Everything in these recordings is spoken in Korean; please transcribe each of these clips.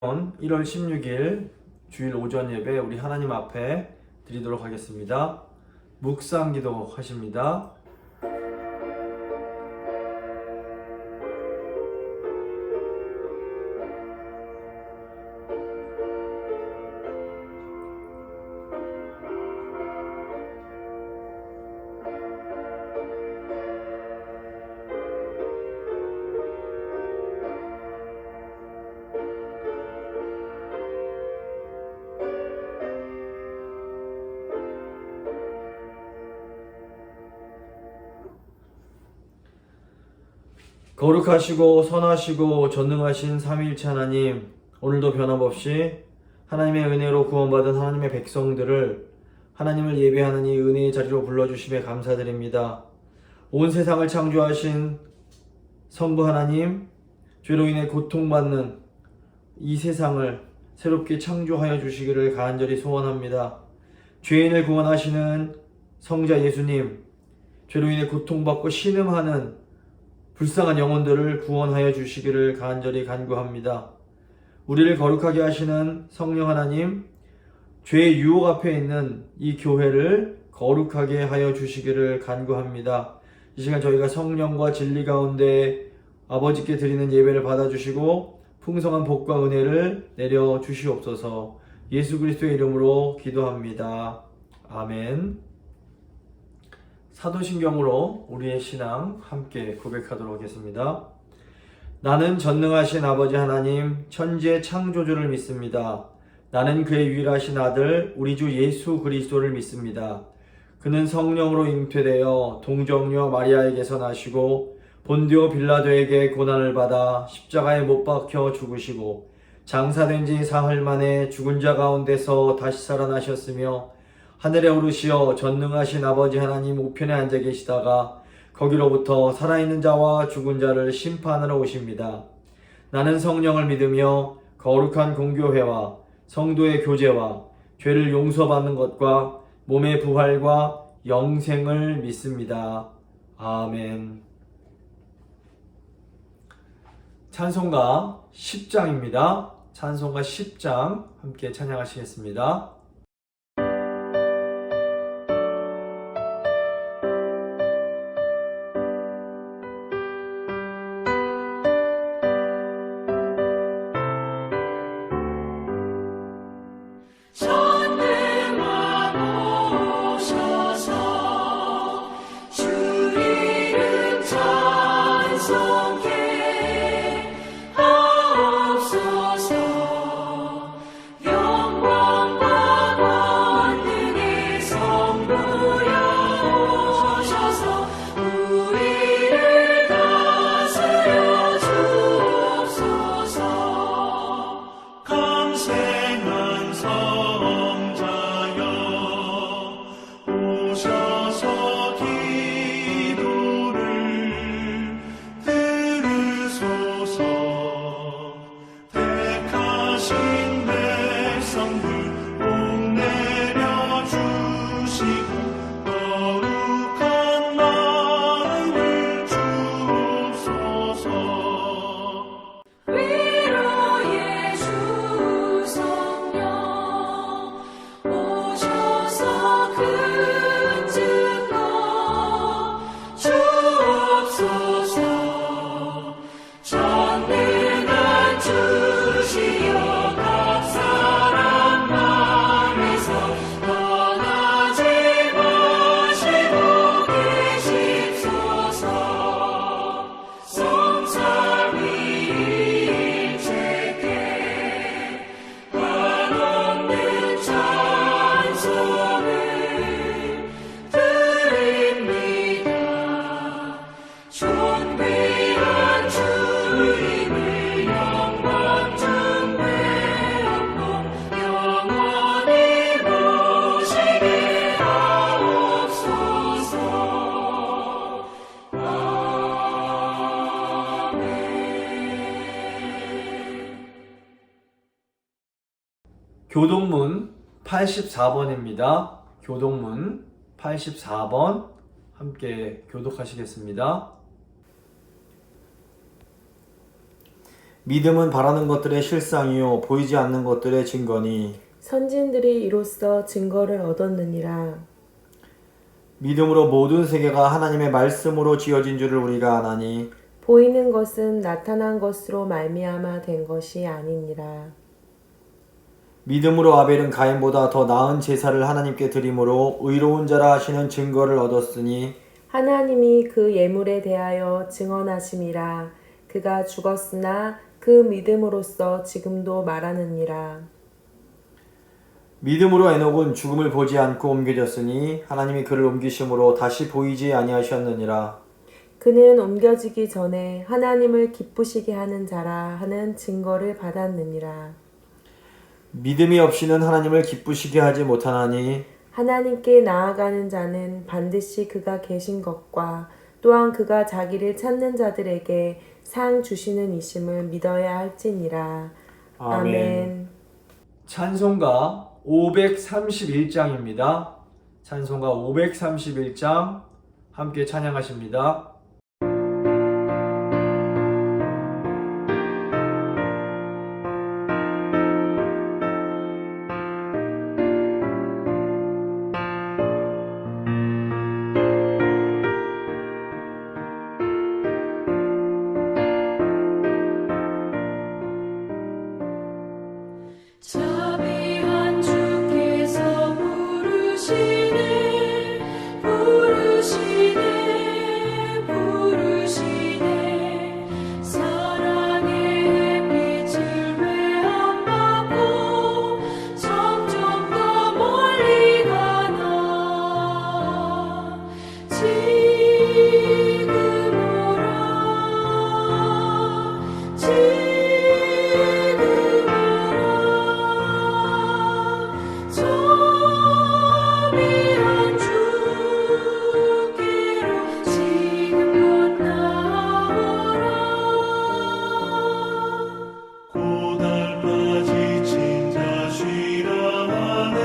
1월 16일 주일 오전 예배 우리 하나님 앞에 드리도록 하겠습니다. 묵상 기도 하십니다. 거룩하시고 선하시고 전능하신 삼위일체 하나님, 오늘도 변함없이 하나님의 은혜로 구원받은 하나님의 백성들을 하나님을 예배하는 이 은혜의 자리로 불러주심에 감사드립니다. 온 세상을 창조하신 성부 하나님, 죄로 인해 고통받는 이 세상을 새롭게 창조하여 주시기를 간절히 소원합니다. 죄인을 구원하시는 성자 예수님, 죄로 인해 고통받고 신음하는 불쌍한 영혼들을 구원하여 주시기를 간절히 간구합니다. 우리를 거룩하게 하시는 성령 하나님, 죄의 유혹 앞에 있는 이 교회를 거룩하게 하여 주시기를 간구합니다. 이 시간 저희가 성령과 진리 가운데 아버지께 드리는 예배를 받아주시고 풍성한 복과 은혜를 내려 주시옵소서. 예수 그리스도의 이름으로 기도합니다. 아멘. 사도신경으로 우리의 신앙 함께 고백하도록 하겠습니다. 나는 전능하신 아버지 하나님 천지의 창조주를 믿습니다. 나는 그의 유일하신 아들 우리 주 예수 그리스도를 믿습니다. 그는 성령으로 잉태되어 동정녀 마리아에게서 나시고 본디오 빌라도에게 고난을 받아 십자가에 못 박혀 죽으시고 장사된 지 사흘 만에 죽은 자 가운데서 다시 살아나셨으며 하늘에 오르시어 전능하신 아버지 하나님 우편에 앉아 계시다가 거기로부터 살아있는 자와 죽은 자를 심판하러 오십니다. 나는 성령을 믿으며 거룩한 공교회와 성도의 교제와 죄를 용서받는 것과 몸의 부활과 영생을 믿습니다. 아멘. 찬송가 10장입니다. 찬송가 10장 함께 찬양하시겠습니다. 교동문 84번입니다. 교동문 84번 함께 교독하시겠습니다. 믿음은 바라는 것들의 실상이요 보이지 않는 것들의 증거니 선진들이 이로써 증거를 얻었느니라. 믿음으로 모든 세계가 하나님의 말씀으로 지어진 줄을 우리가 아나니 보이는 것은 나타난 것으로 말미암아 된 것이 아니니라. 믿음으로 아벨은 가인보다 더 나은 제사를 하나님께 드림으로 의로운 자라 하시는 증거를 얻었으니 하나님이 그 예물에 대하여 증언하심이라. 그가 죽었으나 그 믿음으로써 지금도 말하느니라. 믿음으로 에녹은 죽음을 보지 않고 옮겨졌으니 하나님이 그를 옮기심으로 다시 보이지 아니하셨느니라. 그는 옮겨지기 전에 하나님을 기쁘시게 하는 자라 하는 증거를 받았느니라. 믿음이 없이는 하나님을 기쁘시게 하지 못하나니 하나님께 나아가는 자는 반드시 그가 계신 것과 또한 그가 자기를 찾는 자들에게 상 주시는 이심을 믿어야 할지니라. 아멘. 찬송가 531장입니다. 찬송가 531장 함께 찬양하십니다. 자비한 주께서 부르시네 부르시네 부르시네 사랑의 빛을 외안받고 점점 더 멀리 가나 지금 오라 지금 자비한 주께로 지금 건너오라 고달파 지친 자 쉬라 하네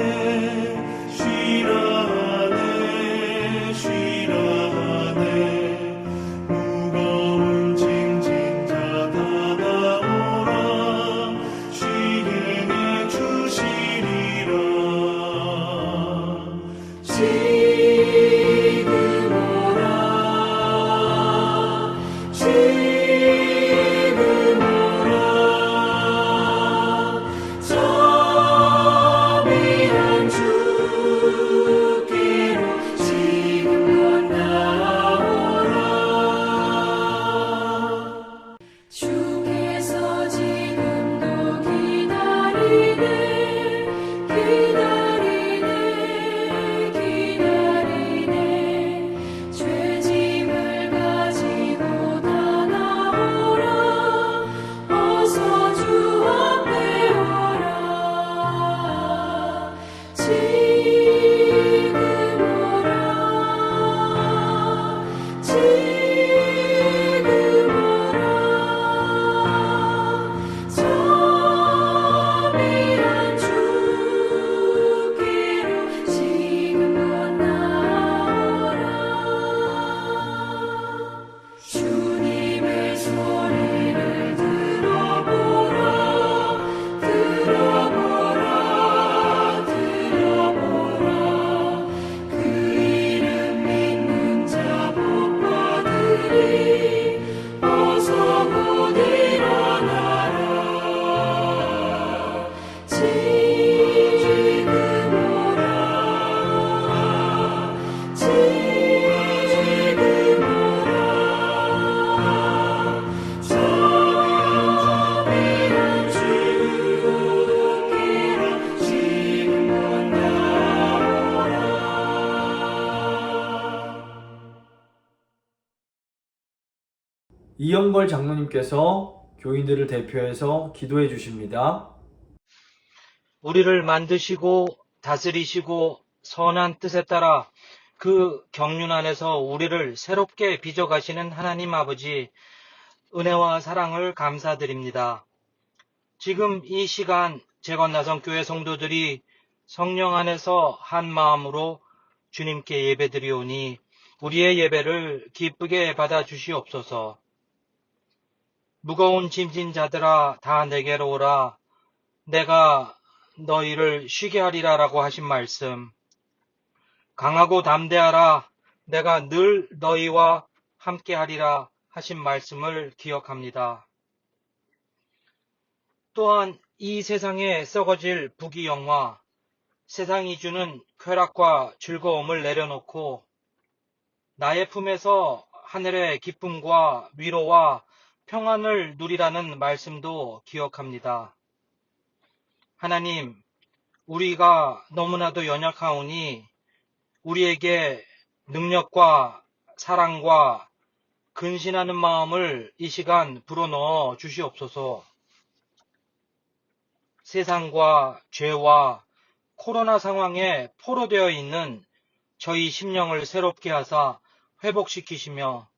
쉬라 하네 쉬라 하네 무거운 짐진 자 다 나오라 쉬게 해 주시리라 지금 오라 지금 오라 자비한 주께로 지금 건너오라 주께서 지금도 기다리네 기다리네 기다리네 죄짐을 가지고 다 나오라 어서 주 앞에 오라 지금 오라 지금 오라 자비한 주께로 지금 건너오라 주님의 소리를 들어보라 들어보라 들어보라 그 이름 믿는 자 복받으리 어서 곧 일어나라 지금 오라 지금 오라 자비한 주께로 지금 건너오라 이영걸 장로님께서 교인들을 대표해서 기도해 주십니다. 우리를 만드시고 다스리시고 선한 뜻에 따라 그 경륜 안에서 우리를 새롭게 빚어가시는 하나님 아버지, 은혜와 사랑을 감사드립니다. 지금 이 시간 재건나성교회 성도들이 성령 안에서 한 마음으로 주님께 예배드리오니 우리의 예배를 기쁘게 받아주시옵소서. 무거운 짐진 자들아 다 내게로 오라. 내가 너희를 쉬게 하리라라고 하신 말씀. 강하고 담대하라. 내가 늘 너희와 함께 하리라 하신 말씀을 기억합니다. 또한 이 세상에 썩어질 부귀영화, 세상이 주는 쾌락과 즐거움을 내려놓고 나의 품에서 하늘의 기쁨과 위로와 평안을 누리라는 말씀도 기억합니다. 하나님, 우리가 너무나도 연약하오니 우리에게 능력과 사랑과 근신하는 마음을 이 시간 불어넣어 주시옵소서. 세상과 죄와 코로나 상황에 포로되어 있는 저희 심령을 새롭게 하사 회복시키시며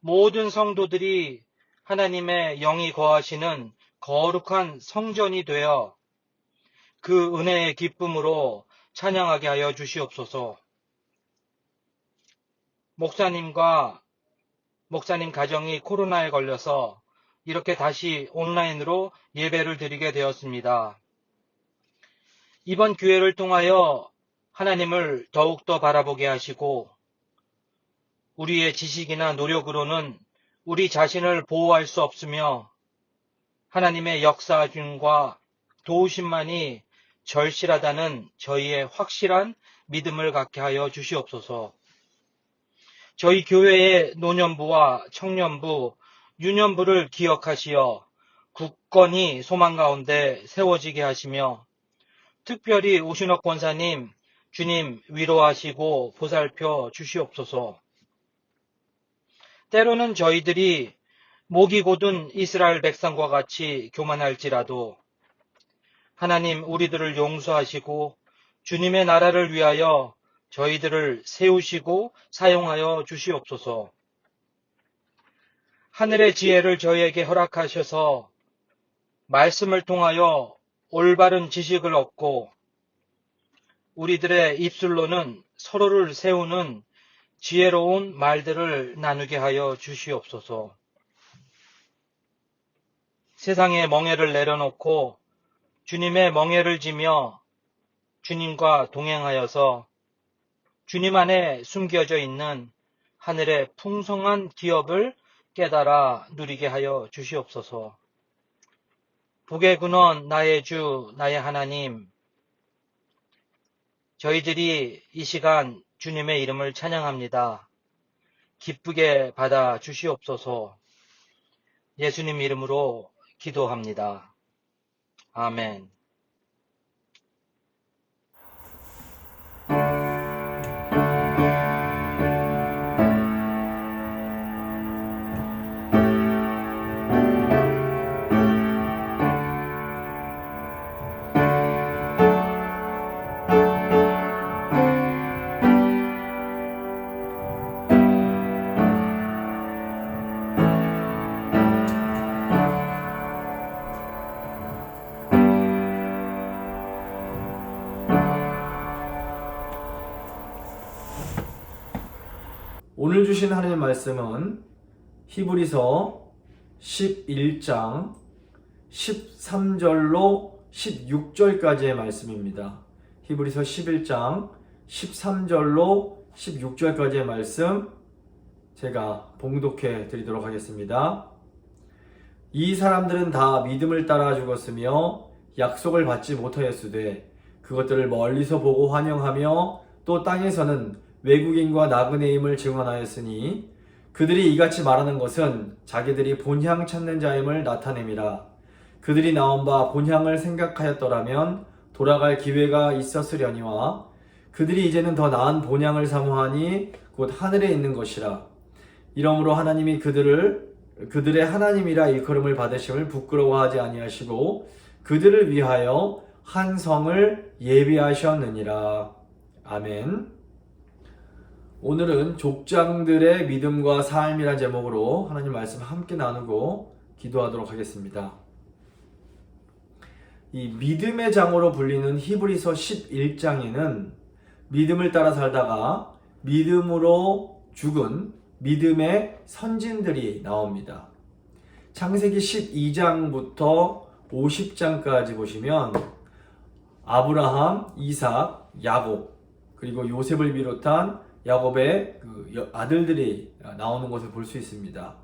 모든 성도들이 하나님의 영이 거하시는 거룩한 성전이 되어 그 은혜의 기쁨으로 찬양하게 하여 주시옵소서. 목사님과 목사님 가정이 코로나에 걸려서 이렇게 다시 온라인으로 예배를 드리게 되었습니다. 이번 기회를 통하여 하나님을 더욱더 바라보게 하시고 우리의 지식이나 노력으로는 우리 자신을 보호할 수 없으며 하나님의 역사중과 도우심만이 절실하다는 저희의 확실한 믿음을 갖게 하여 주시옵소서. 저희 교회의 노년부와 청년부, 유년부를 기억하시어 굳건히 소망 가운데 세워지게 하시며 특별히 오신옥 권사님, 주님 위로하시고 보살펴 주시옵소서. 때로는 저희들이 목이 곧은 이스라엘 백성과 같이 교만할지라도 하나님 우리들을 용서하시고 주님의 나라를 위하여 저희들을 세우시고 사용하여 주시옵소서. 하늘의 지혜를 저희에게 허락하셔서 말씀을 통하여 올바른 지식을 얻고 우리들의 입술로는 서로를 세우는 지혜로운 말들을 나누게 하여 주시옵소서. 세상의 멍에를 내려놓고 주님의 멍에를 지며 주님과 동행하여서 주님 안에 숨겨져 있는 하늘의 풍성한 기업을 깨달아 누리게 하여 주시옵소서. 복의 근원 나의 주 나의 하나님, 저희들이 이 시간 주님의 이름을 찬양합니다. 기쁘게 받아 주시옵소서. 예수님 이름으로 기도합니다. 아멘. 오늘 주신 하나님의 말씀은 히브리서 11장 13절로 16절까지의 말씀입니다. 히브리서 11장 13절로 16절까지의 말씀 제가 봉독해 드리도록 하겠습니다. 이 사람들은 다 믿음을 따라 죽었으며 약속을 받지 못하였으되 그것들을 멀리서 보고 환영하며 또 땅에서는 외국인과 나그네임을 증언하였으니 그들이 이같이 말하는 것은 자기들이 본향 찾는 자임을 나타냄이라. 그들이 나온 바 본향을 생각하였더라면 돌아갈 기회가 있었으려니와 그들이 이제는 더 나은 본향을 사모하니 곧 하늘에 있는 것이라. 이러므로 하나님이 그들의 하나님이라 일컬음을 받으심을 부끄러워하지 아니하시고 그들을 위하여 한 성을 예비하셨느니라. 아멘. 오늘은 족장들의 믿음과 삶이란 제목으로 하나님 말씀 함께 나누고 기도하도록 하겠습니다. 이 믿음의 장으로 불리는 히브리서 11장에는 믿음을 따라 살다가 믿음으로 죽은 믿음의 선진들이 나옵니다. 창세기 12장부터 50장까지 보시면 아브라함, 이삭, 야곱, 그리고 요셉을 비롯한 야곱의 그 아들들이 나오는 것을 볼 수 있습니다.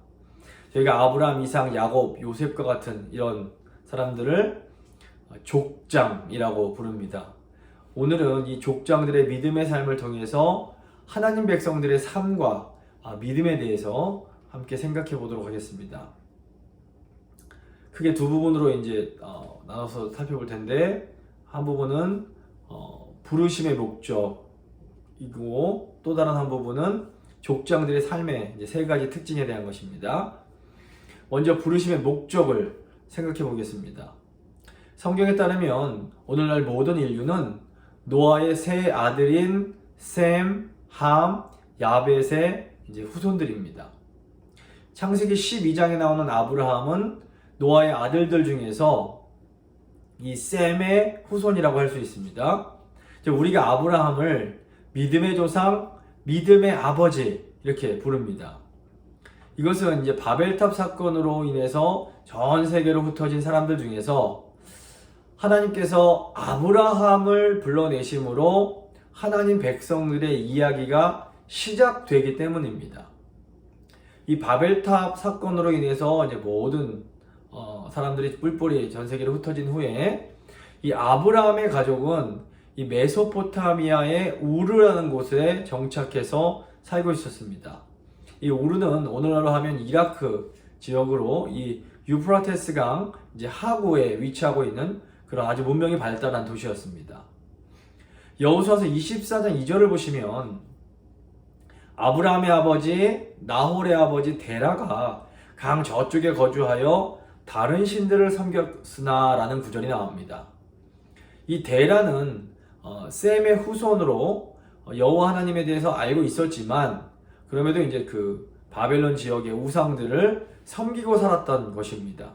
저희가 아브라함, 이삭, 야곱, 요셉과 같은 이런 사람들을 족장이라고 부릅니다. 오늘은 이 족장들의 믿음의 삶을 통해서 하나님 백성들의 삶과 믿음에 대해서 함께 생각해 보도록 하겠습니다. 크게 두 부분으로 이제 나눠서 살펴볼 텐데, 한 부분은 부르심의 목적이고, 또 다른 한 부분은 족장들의 삶의 이제 세 가지 특징에 대한 것입니다. 먼저 부르심의 목적을 생각해 보겠습니다. 성경에 따르면 오늘날 모든 인류는 노아의 세 아들인 셈, 함, 야벳의 이제 후손들입니다. 창세기 12장에 나오는 아브라함은 노아의 아들들 중에서 이 셈의 후손이라고 할 수 있습니다. 우리가 아브라함을 믿음의 조상, 믿음의 아버지 이렇게 부릅니다. 이것은 이제 바벨탑 사건으로 인해서 전 세계로 흩어진 사람들 중에서 하나님께서 아브라함을 불러내심으로 하나님 백성들의 이야기가 시작되기 때문입니다. 이 바벨탑 사건으로 인해서 이제 모든 사람들이 뿔뿔이 전 세계로 흩어진 후에 이 아브라함의 가족은 이 메소포타미아의 우르라는 곳에 정착해서 살고 있었습니다. 이 우르는 오늘날로 하면 이라크 지역으로 이 유프라테스 강 이제 하구에 위치하고 있는 그런 아주 문명이 발달한 도시였습니다. 여호수아서 24장 2절을 보시면 아브라함의 아버지 나홀의 아버지 데라가 강 저쪽에 거주하여 다른 신들을 섬겼으나 라는 구절이 나옵니다. 이 데라는 셈의 후손으로 여호와 하나님에 대해서 알고 있었지만 그럼에도 이제 그 바벨론 지역의 우상들을 섬기고 살았던 것입니다.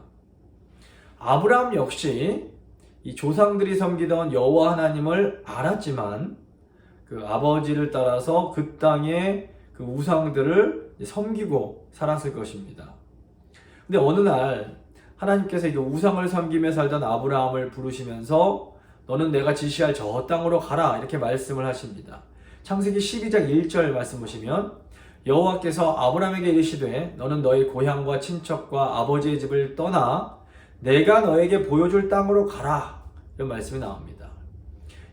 아브라함 역시 이 조상들이 섬기던 여호와 하나님을 알았지만 그 아버지를 따라서 그 땅의 그 우상들을 섬기고 살았을 것입니다. 근데 어느 날 하나님께서 이게 우상을 섬기며 살던 아브라함을 부르시면서 너는 내가 지시할 저 땅으로 가라 이렇게 말씀을 하십니다. 창세기 12장 1절 말씀 보시면 여호와께서 아브라함에게 이르시되 너는 너의 고향과 친척과 아버지의 집을 떠나 내가 너에게 보여줄 땅으로 가라 이런 말씀이 나옵니다.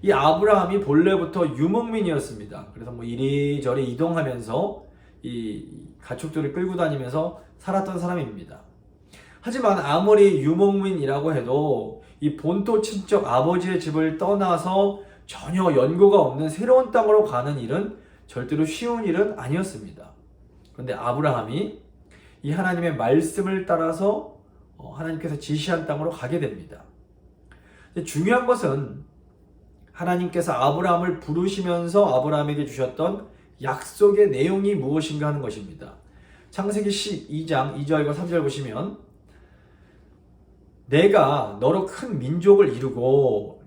이 아브라함이 본래부터 유목민이었습니다. 그래서 뭐 이리저리 이동하면서 이 가축들을 끌고 다니면서 살았던 사람입니다. 하지만 아무리 유목민이라고 해도 이 본토 친척 아버지의 집을 떠나서 전혀 연고가 없는 새로운 땅으로 가는 일은 절대로 쉬운 일은 아니었습니다. 그런데 아브라함이 이 하나님의 말씀을 따라서 하나님께서 지시한 땅으로 가게 됩니다. 중요한 것은 하나님께서 아브라함을 부르시면서 아브라함에게 주셨던 약속의 내용이 무엇인가 하는 것입니다. 창세기 12장 2절과 3절 보시면 내가 너로 큰 민족을 이루고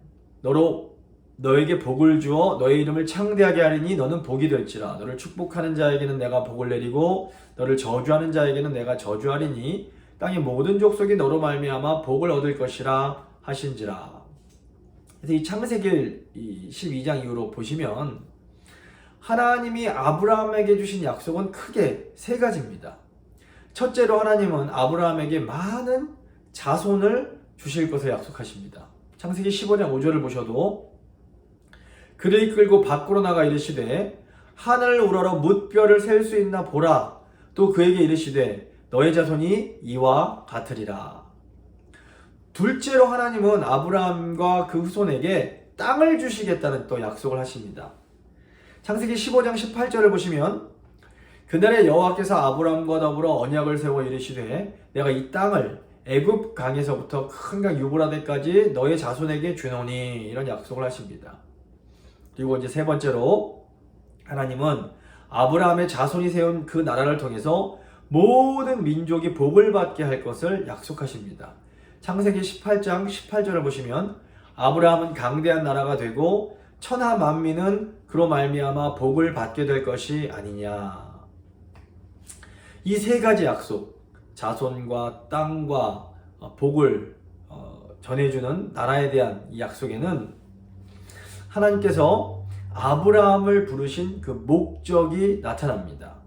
너에게 복을 주어 너의 이름을 창대하게 하리니 너는 복이 될지라. 너를 축복하는 자에게는 내가 복을 내리고 너를 저주하는 자에게는 내가 저주하리니 땅의 모든 족속이 너로 말미암아 복을 얻을 것이라 하신지라. 그래서 이 창세기 12장 이후로 보시면 하나님이 아브라함에게 주신 약속은 크게 세 가지입니다. 첫째로 하나님은 아브라함에게 많은 자손을 주실 것을 약속하십니다. 창세기 15장 5절을 보셔도 그를 이끌고 밖으로 나가 이르시되 하늘 우러러 뭇별을 셀 수 있나 보라. 또 그에게 이르시되 너의 자손이 이와 같으리라. 둘째로 하나님은 아브라함과 그 후손에게 땅을 주시겠다는 또 약속을 하십니다. 창세기 15장 18절을 보시면 그날에 여호와께서 아브라함과 더불어 언약을 세워 이르시되 내가 이 땅을 애굽 강에서부터 큰 강 유브라데까지 너의 자손에게 주노니 이런 약속을 하십니다. 그리고 이제 세 번째로 하나님은 아브라함의 자손이 세운 그 나라를 통해서 모든 민족이 복을 받게 할 것을 약속하십니다. 창세기 18장 18절을 보시면 아브라함은 강대한 나라가 되고 천하 만민은 그로 말미암아 복을 받게 될 것이 아니냐. 이 세 가지 약속, 자손과 땅과 복을 전해주는 나라에 대한 이 약속에는 하나님께서 아브라함을 부르신 그 목적이 나타납니다.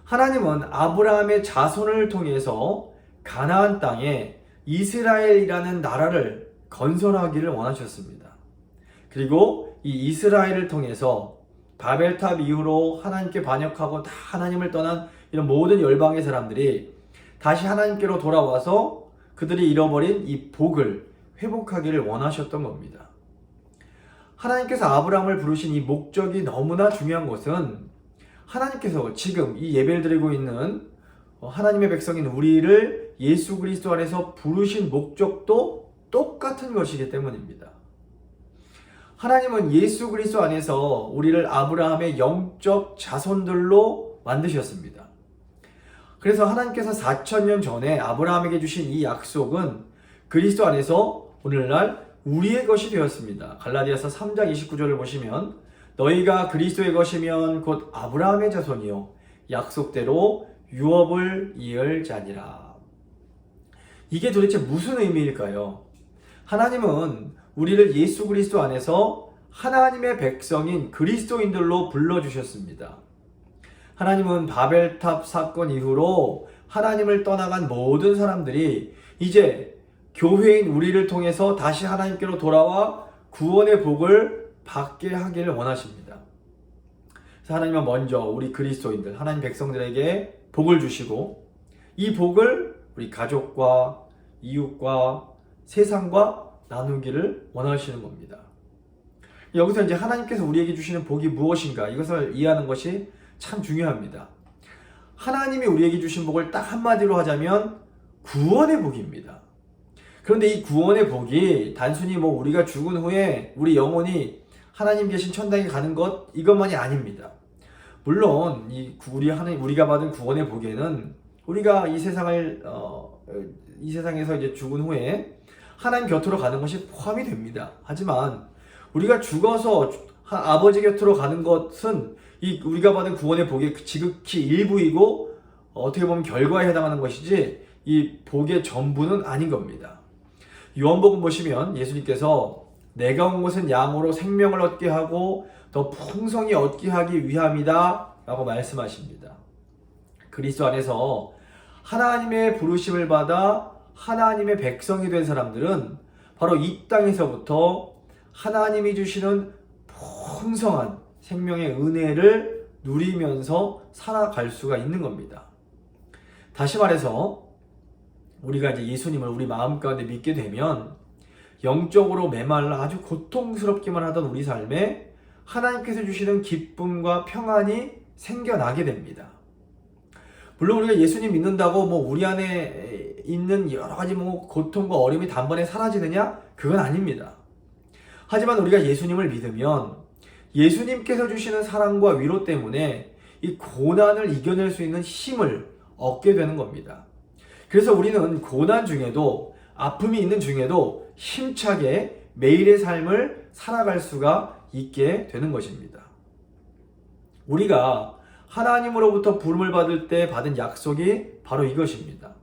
하나님은 아브라함의 자손을 통해서 가나안 땅에 이스라엘이라는 나라를 건설하기를 원하셨습니다. 그리고 이 이스라엘을 통해서 바벨탑 이후로 하나님께 반역하고 다 하나님을 떠난 이런 모든 열방의 사람들이 다시 하나님께로 돌아와서 그들이 잃어버린 이 복을 회복하기를 원하셨던 겁니다. 하나님께서 아브라함을 부르신 이 목적이 너무나 중요한 것은 하나님께서 지금 이 예배를 드리고 있는 하나님의 백성인 우리를 예수 그리스도 안에서 부르신 목적도 똑같은 것이기 때문입니다. 하나님은 예수 그리스도 안에서 우리를 아브라함의 영적 자손들로 만드셨습니다. 그래서 하나님께서 4,000년 전에 아브라함에게 주신 이 약속은 그리스도 안에서 오늘날 우리의 것이 되었습니다. 갈라디아서 3장 29절을 보시면 너희가 그리스도의 것이면 곧 아브라함의 자손이요 약속대로 유업을 이을 자니라. 이게 도대체 무슨 의미일까요? 하나님은 우리를 예수 그리스도 안에서 하나님의 백성인 그리스도인들로 불러주셨습니다. 하나님은 바벨탑 사건 이후로 하나님을 떠나간 모든 사람들이 이제 교회인 우리를 통해서 다시 하나님께로 돌아와 구원의 복을 받게 하기를 원하십니다. 그래서 하나님은 먼저 우리 그리스도인들, 하나님 백성들에게 복을 주시고 이 복을 우리 가족과 이웃과 세상과 나누기를 원하시는 겁니다. 여기서 이제 하나님께서 우리에게 주시는 복이 무엇인가 이것을 이해하는 것이 참 중요합니다. 하나님이 우리에게 주신 복을 딱 한마디로 하자면 구원의 복입니다. 그런데 이 구원의 복이 단순히 우리가 죽은 후에 우리 영혼이 하나님 계신 천당에 가는 것 이것만이 아닙니다. 물론 우리가 받은 구원의 복에는 우리가 이 세상에서 이제 죽은 후에 하나님 곁으로 가는 것이 포함이 됩니다. 하지만 우리가 죽어서 아버지 곁으로 가는 것은 우리가 받은 구원의 복의 지극히 일부이고 어떻게 보면 결과에 해당하는 것이지 이 복의 전부는 아닌 겁니다. 요한복음 보시면 예수님께서 내가 온 것은 양으로 생명을 얻게 하고 더 풍성히 얻게 하기 위함이다 라고 말씀하십니다. 그리스도 안에서 하나님의 부르심을 받아 하나님의 백성이 된 사람들은 바로 이 땅에서부터 하나님이 주시는 풍성한 생명의 은혜를 누리면서 살아갈 수가 있는 겁니다. 다시 말해서 우리가 이제 예수님을 우리 마음 가운데 믿게 되면 영적으로 메말라 아주 고통스럽기만 하던 우리 삶에 하나님께서 주시는 기쁨과 평안이 생겨나게 됩니다. 물론 우리가 예수님 믿는다고 우리 안에 있는 여러 가지 고통과 어려움이 단번에 사라지느냐? 그건 아닙니다. 하지만 우리가 예수님을 믿으면 예수님께서 주시는 사랑과 위로 때문에 이 고난을 이겨낼 수 있는 힘을 얻게 되는 겁니다. 그래서 우리는 고난 중에도 아픔이 있는 중에도 힘차게 매일의 삶을 살아갈 수가 있게 되는 것입니다. 우리가 하나님으로부터 부름을 받을 때 받은 약속이 바로 이것입니다.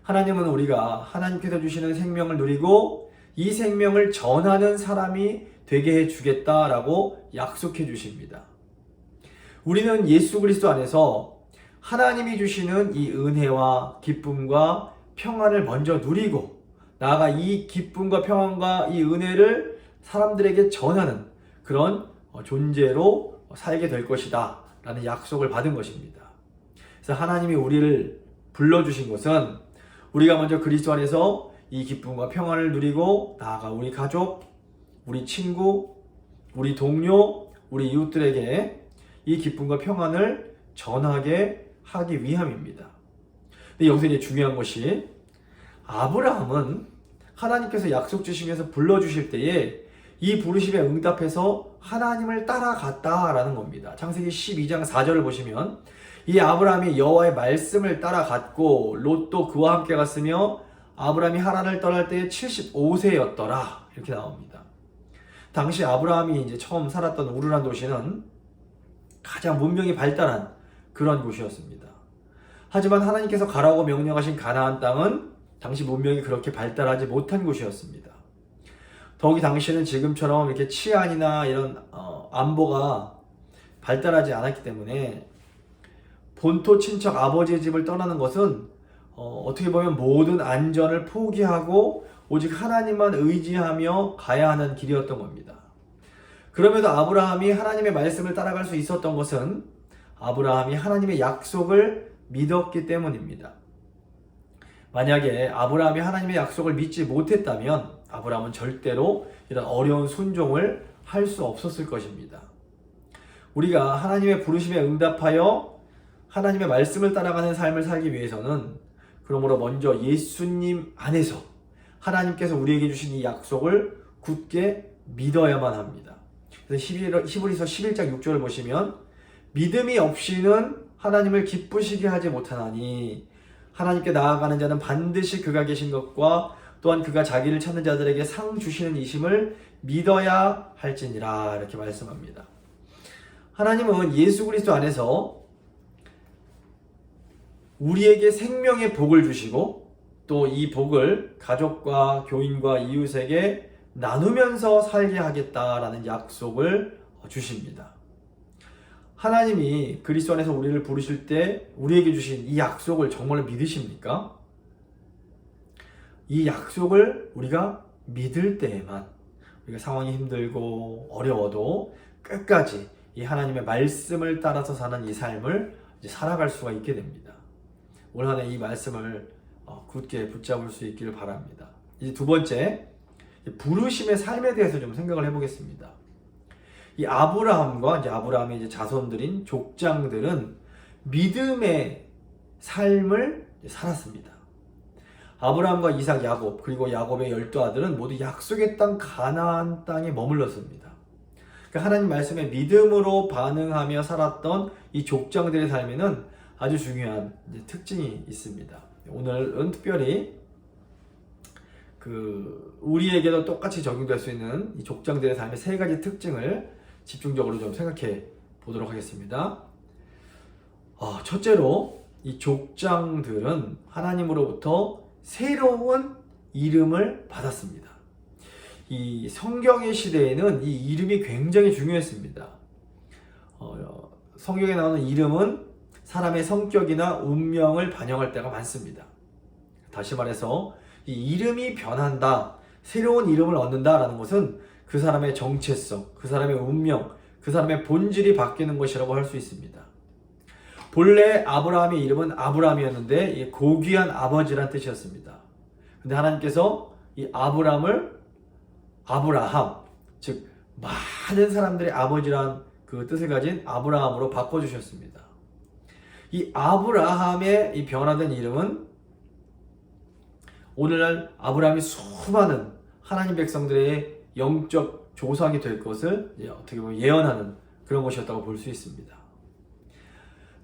하나님은 우리가 하나님께서 주시는 생명을 누리고 이 생명을 전하는 사람이 되게 해주겠다라고 약속해 주십니다. 우리는 예수 그리스도 안에서 하나님이 주시는 이 은혜와 기쁨과 평안을 먼저 누리고 나아가 이 기쁨과 평안과 이 은혜를 사람들에게 전하는 그런 존재로 살게 될 것이다 라는 약속을 받은 것입니다. 그래서 하나님이 우리를 불러주신 것은 우리가 먼저 그리스도 안에서 이 기쁨과 평안을 누리고 나아가 우리 가족, 우리 친구, 우리 동료, 우리 이웃들에게 이 기쁨과 평안을 전하게 하기 위함입니다. 근데 여기서 이제 중요한 것이 아브라함은 하나님께서 약속 주시면서 불러주실 때에 이 부르심에 응답해서 하나님을 따라갔다라는 겁니다. 창세기 12장 4절을 보시면 이 아브라함이 여호와의 말씀을 따라갔고 롯도 그와 함께 갔으며 아브라함이 하란을 떠날 때에 75세였더라 이렇게 나옵니다. 당시 아브라함이 이제 처음 살았던 우르란 도시는 가장 문명이 발달한 그런 곳이었습니다. 하지만 하나님께서 가라고 명령하신 가나안 땅은 당시 문명이 그렇게 발달하지 못한 곳이었습니다. 더욱이 당시에는 지금처럼 이렇게 치안이나 이런 안보가 발달하지 않았기 때문에 본토 친척 아버지의 집을 떠나는 것은 어떻게 보면 모든 안전을 포기하고 오직 하나님만 의지하며 가야 하는 길이었던 겁니다. 그럼에도 아브라함이 하나님의 말씀을 따라갈 수 있었던 것은 아브라함이 하나님의 약속을 믿었기 때문입니다. 만약에 아브라함이 하나님의 약속을 믿지 못했다면 아브라함은 절대로 이런 어려운 순종을 할 수 없었을 것입니다. 우리가 하나님의 부르심에 응답하여 하나님의 말씀을 따라가는 삶을 살기 위해서는 그러므로 먼저 예수님 안에서 하나님께서 우리에게 주신 이 약속을 굳게 믿어야만 합니다. 그래서 히브리서 11장 6절을 보시면 믿음이 없이는 하나님을 기쁘시게 하지 못하나니 하나님께 나아가는 자는 반드시 그가 계신 것과 또한 그가 자기를 찾는 자들에게 상 주시는 이심을 믿어야 할지니라 이렇게 말씀합니다. 하나님은 예수 그리스도 안에서 우리에게 생명의 복을 주시고 또 이 복을 가족과 교인과 이웃에게 나누면서 살게 하겠다라는 약속을 주십니다. 하나님이 그리스도 안에서 우리를 부르실 때 우리에게 주신 이 약속을 정말 믿으십니까? 이 약속을 우리가 믿을 때에만 우리가 상황이 힘들고 어려워도 끝까지 이 하나님의 말씀을 따라서 사는 이 삶을 이제 살아갈 수가 있게 됩니다. 올 한 해 이 말씀을 굳게 붙잡을 수 있기를 바랍니다. 이제 두 번째, 부르심의 삶에 대해서 좀 생각을 해보겠습니다. 이 아브라함과 이제 아브라함의 이제 자손들인 족장들은 믿음의 삶을 살았습니다. 아브라함과 이삭, 야곱 그리고 야곱의 12아들은 모두 약속의 땅 가나안 땅에 머물렀습니다. 그러니까 하나님 말씀에 믿음으로 반응하며 살았던 이 족장들의 삶에는 아주 중요한 특징이 있습니다. 오늘은 특별히 우리에게도 똑같이 적용될 수 있는 이 족장들의 삶의 세 가지 특징을 집중적으로 좀 생각해 보도록 하겠습니다. 첫째로 이 족장들은 하나님으로부터 새로운 이름을 받았습니다. 이 성경의 시대에는 이 이름이 굉장히 중요했습니다. 성경에 나오는 이름은 사람의 성격이나 운명을 반영할 때가 많습니다. 다시 말해서 이 이름이 변한다, 새로운 이름을 얻는다라는 것은 그 사람의 정체성, 그 사람의 운명, 그 사람의 본질이 바뀌는 것이라고 할 수 있습니다. 본래 아브라함의 이름은 아브라함이었는데 고귀한 아버지란 뜻이었습니다. 근데 하나님께서 이 아브라함을 아브라함, 즉 많은 사람들의 아버지란 그 뜻을 가진 아브라함으로 바꿔주셨습니다. 이 아브라함의 이 변화된 이름은 오늘날 아브라함이 수많은 하나님 백성들의 영적 조상이 될 것을 어떻게 보면 예언하는 그런 것이었다고 볼 수 있습니다.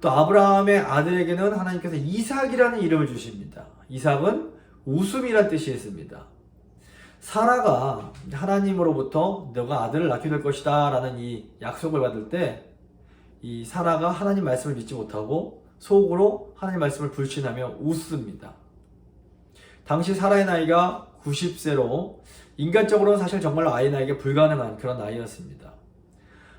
또 아브라함의 아들에게는 하나님께서 이삭이라는 이름을 주십니다. 이삭은 웃음이란 뜻이 있습니다. 사라가 하나님으로부터 너가 아들을 낳게 될 것이다 라는 이 약속을 받을 때 이 사라가 하나님 말씀을 믿지 못하고 속으로 하나님 말씀을 불신하며 웃습니다. 당시 사라의 나이가 90세로 인간적으로는 사실 정말로 아이 나이가 불가능한 그런 나이였습니다.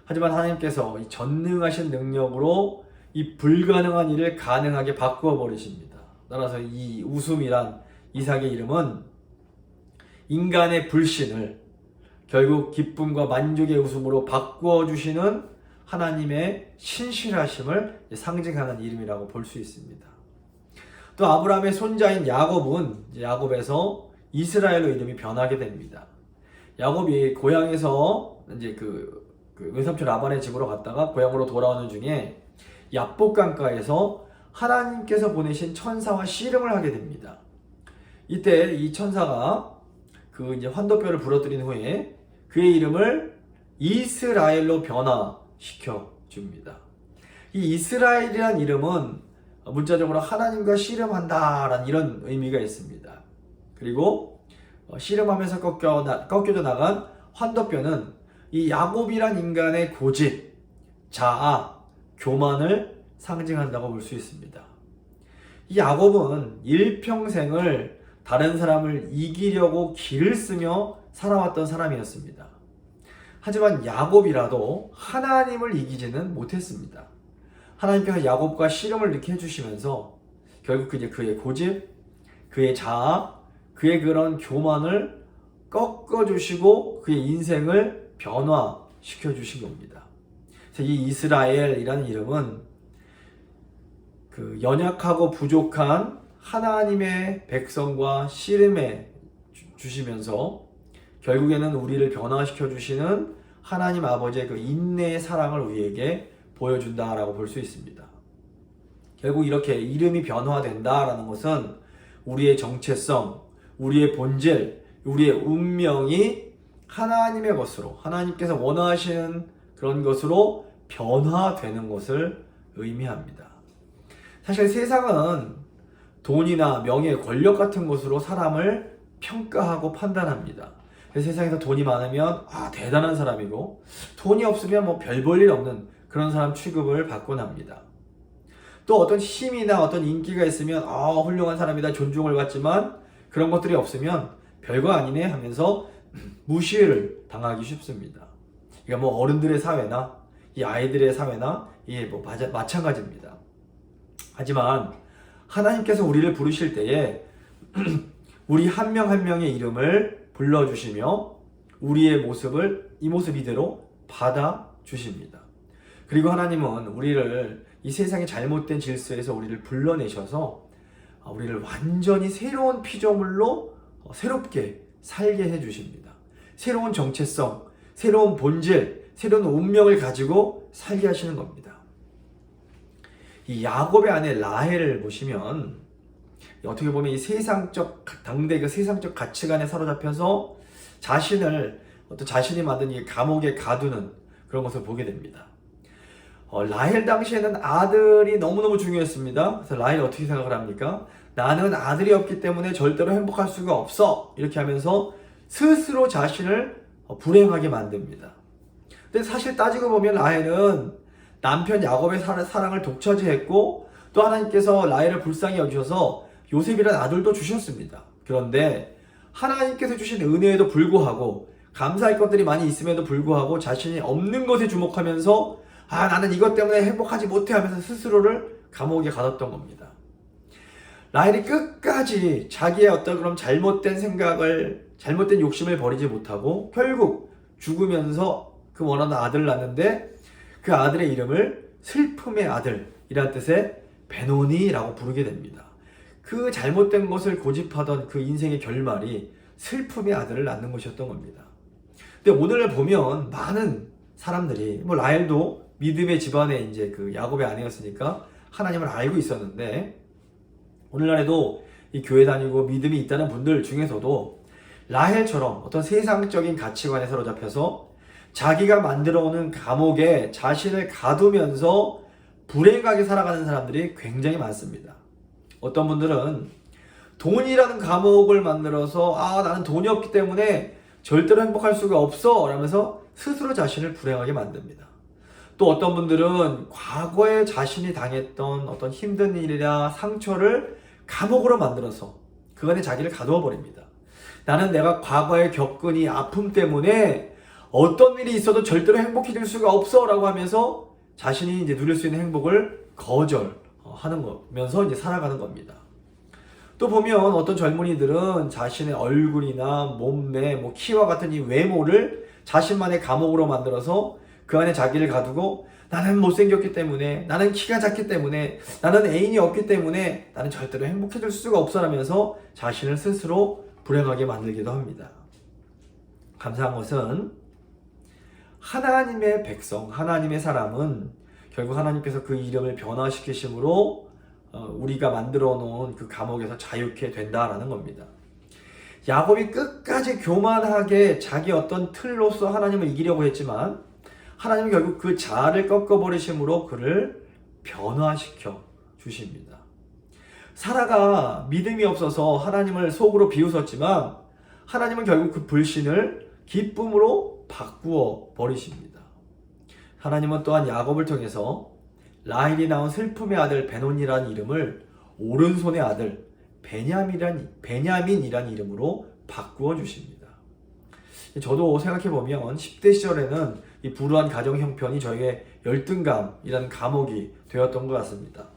하지만 하나님께서 이 전능하신 능력으로 이 불가능한 일을 가능하게 바꾸어 버리십니다. 따라서 이 웃음이란 이삭의 이름은 인간의 불신을 결국 기쁨과 만족의 웃음으로 바꾸어 주시는 하나님의 신실하심을 상징하는 이름이라고 볼 수 있습니다. 또 아브라함의 손자인 야곱은 야곱에서 이스라엘로 이름이 변하게 됩니다. 야곱이 고향에서 이제 그 외삼촌 라반의 집으로 갔다가 고향으로 돌아오는 중에 야복강가에서 하나님께서 보내신 천사와 씨름을 하게 됩니다. 이때 이 천사가 이제 환도뼈를 부러뜨린 후에 그의 이름을 이스라엘로 변화시켜 줍니다. 이 이스라엘이라는 이름은 문자적으로 하나님과 씨름한다라는 이런 의미가 있습니다. 그리고 씨름하면서 꺾여져 나간 환도뼈는 이 야곱이란 인간의 고집, 자아, 교만을 상징한다고 볼 수 있습니다. 이 야곱은 일평생을 다른 사람을 이기려고 기를 쓰며 살아왔던 사람이었습니다. 하지만 야곱이라도 하나님을 이기지는 못했습니다. 하나님께서 야곱과 씨름을 이렇게 해주시면서 결국 이제 그의 고집, 그의 자아, 그의 그런 교만을 꺾어주시고 그의 인생을 변화시켜 주신 겁니다. 그래서 이 이스라엘이라는 이름은 그 연약하고 부족한 하나님의 백성과 씨름해 주시면서 결국에는 우리를 변화시켜 주시는 하나님 아버지의 그 인내의 사랑을 우리에게 보여준다라고 볼 수 있습니다. 결국 이렇게 이름이 변화된다라는 것은 우리의 정체성, 우리의 본질, 우리의 운명이 하나님의 것으로, 하나님께서 원하시는 그런 것으로 변화되는 것을 의미합니다. 사실 세상은 돈이나 명예, 권력 같은 것으로 사람을 평가하고 판단합니다. 세상에서 돈이 많으면 대단한 사람이고, 돈이 없으면 뭐 별 볼 일 없는 그런 사람 취급을 받곤 합니다. 또 어떤 힘이나 어떤 인기가 있으면 훌륭한 사람이다, 존중을 받지만 그런 것들이 없으면 별거 아니네 하면서 무시를 당하기 쉽습니다. 그러니까 뭐 어른들의 사회나 이 아이들의 사회나 이게 뭐 마찬가지입니다. 하지만 하나님께서 우리를 부르실 때에 우리 한 명 한 명의 이름을 불러주시며 우리의 모습을 이 모습 이대로 받아주십니다. 그리고 하나님은 우리를 이 세상의 잘못된 질서에서 우리를 불러내셔서 우리를 완전히 새로운 피조물로 새롭게 살게 해주십니다. 새로운 정체성, 새로운 본질, 새로운 운명을 가지고 살게 하시는 겁니다. 이 야곱의 아내 라헬을 보시면 어떻게 보면 이 세상적, 당대 그 세상적 가치관에 사로잡혀서 자신이 만든 이 감옥에 가두는 그런 것을 보게 됩니다. 라헬 당시에는 아들이 너무너무 중요했습니다. 그래서 라헬이 어떻게 생각을 합니까? 나는 아들이 없기 때문에 절대로 행복할 수가 없어. 이렇게 하면서 스스로 자신을 불행하게 만듭니다. 근데 사실 따지고 보면 라헬은 남편 야곱의 사랑을 독차지했고 또 하나님께서 라헬을 불쌍히 여기셔서 요셉이라는 아들도 주셨습니다. 그런데 하나님께서 주신 은혜에도 불구하고 감사할 것들이 많이 있음에도 불구하고 자신이 없는 것에 주목하면서 나는 이것 때문에 행복하지 못해 하면서 스스로를 감옥에 가뒀던 겁니다. 라헬이 끝까지 자기의 어떤 그런 잘못된 생각을, 잘못된 욕심을 버리지 못하고 결국 죽으면서 그 원하는 아들을 낳는데 그 아들의 이름을 슬픔의 아들이란 뜻의 베노니라고 부르게 됩니다. 그 잘못된 것을 고집하던 그 인생의 결말이 슬픔의 아들을 낳는 것이었던 겁니다. 근데 오늘날 보면 많은 사람들이, 뭐 라헬도 믿음의 집안에 이제 그 야곱의 아내였으니까 하나님을 알고 있었는데, 오늘날에도 이 교회 다니고 믿음이 있다는 분들 중에서도 라헬처럼 어떤 세상적인 가치관에 사로잡혀서 자기가 만들어 오는 감옥에 자신을 가두면서 불행하게 살아가는 사람들이 굉장히 많습니다. 어떤 분들은 돈이라는 감옥을 만들어서 나는 돈이 없기 때문에 절대로 행복할 수가 없어 라면서 스스로 자신을 불행하게 만듭니다. 또 어떤 분들은 과거에 자신이 당했던 어떤 힘든 일이나 상처를 감옥으로 만들어서 그 안에 자기를 가두어 버립니다. 나는 내가 과거에 겪은 이 아픔 때문에 어떤 일이 있어도 절대로 행복해질 수가 없어 라고 하면서 자신이 이제 누릴 수 있는 행복을 거절하는 거면서 이제 살아가는 겁니다. 또 보면 어떤 젊은이들은 자신의 얼굴이나 몸매, 키와 같은 이 외모를 자신만의 감옥으로 만들어서 그 안에 자기를 가두고 나는 못생겼기 때문에, 나는 키가 작기 때문에, 나는 애인이 없기 때문에 나는 절대로 행복해질 수가 없어 라면서 자신을 스스로 불행하게 만들기도 합니다. 감사한 것은 하나님의 백성, 하나님의 사람은 결국 하나님께서 그 이름을 변화시키심으로 우리가 만들어 놓은 그 감옥에서 자유케 된다라는 겁니다. 야곱이 끝까지 교만하게 자기 어떤 틀로서 하나님을 이기려고 했지만 하나님은 결국 그 자아를 꺾어버리심으로 그를 변화시켜 주십니다. 사라가 믿음이 없어서 하나님을 속으로 비웃었지만 하나님은 결국 그 불신을 기쁨으로 바꾸어 버리십니다. 하나님은 또한 야곱을 통해서 라헬이 낳은 슬픔의 아들 베노니라는 이름을 오른손의 아들 베냐민이란 이름으로 바꾸어 주십니다. 저도 생각해보면 10대 시절에는 이 불우한 가정 형편이 저에게 열등감이라는 감옥이 되었던 것 같습니다.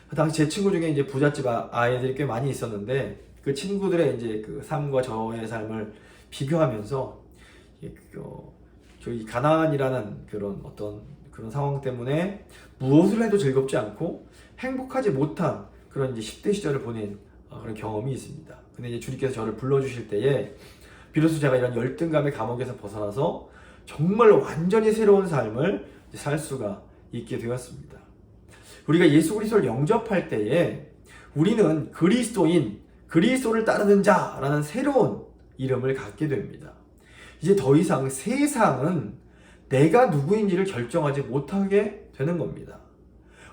그 당시 제 친구 중에 이제 부잣집 아이들이 꽤 많이 있었는데 그 친구들의 이제 그 삶과 저의 삶을 비교하면서 저희 가난이라는 그런 어떤 그런 상황 때문에 무엇을 해도 즐겁지 않고 행복하지 못한 그런 이제 10대 시절을 보낸 그런 경험이 있습니다. 근데 이제 주님께서 저를 불러주실 때에 비로소 제가 이런 열등감의 감옥에서 벗어나서 정말 완전히 새로운 삶을 살 수가 있게 되었습니다. 우리가 예수 그리스도를 영접할 때에 우리는 그리스도를 따르는 자라는 새로운 이름을 갖게 됩니다. 이제 더 이상 세상은 내가 누구인지를 결정하지 못하게 되는 겁니다.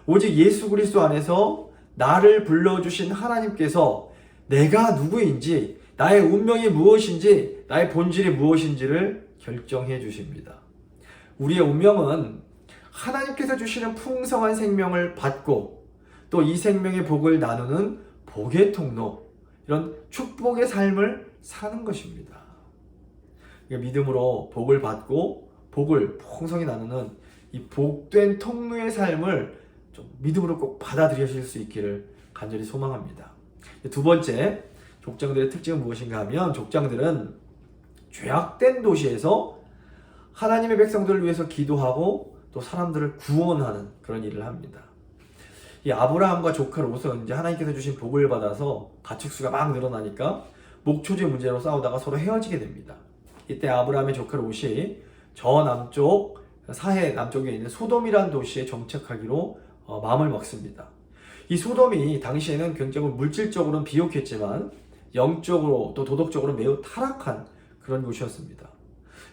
오직 예수 그리스도 안에서 나를 불러주신 하나님께서 내가 누구인지, 나의 운명이 무엇인지, 나의 본질이 무엇인지를 결정해 주십니다. 우리의 운명은 하나님께서 주시는 풍성한 생명을 받고 또 이 생명의 복을 나누는 복의 통로, 이런 축복의 삶을 사는 것입니다. 믿음으로 복을 받고 복을 풍성히 나누는 이 복된 통로의 삶을 좀 믿음으로 꼭 받아들이실 수 있기를 간절히 소망합니다. 두 번째, 족장들의 특징은 무엇인가 하면 족장들은 죄악된 도시에서 하나님의 백성들을 위해서 기도하고 또 사람들을 구원하는 그런 일을 합니다. 이 아브라함과 조카 롯은 이제 하나님께서 주신 복을 받아서 가축수가 막 늘어나니까 목초지 문제로 싸우다가 서로 헤어지게 됩니다. 이때 아브라함의 조카 롯이 저 남쪽 사해 남쪽에 있는 소돔이라는 도시에 정착하기로 마음을 먹습니다. 이 소돔이 당시에는 굉장히 물질적으로는 비옥했지만 영적으로 또 도덕적으로 매우 타락한 그런 곳이었습니다.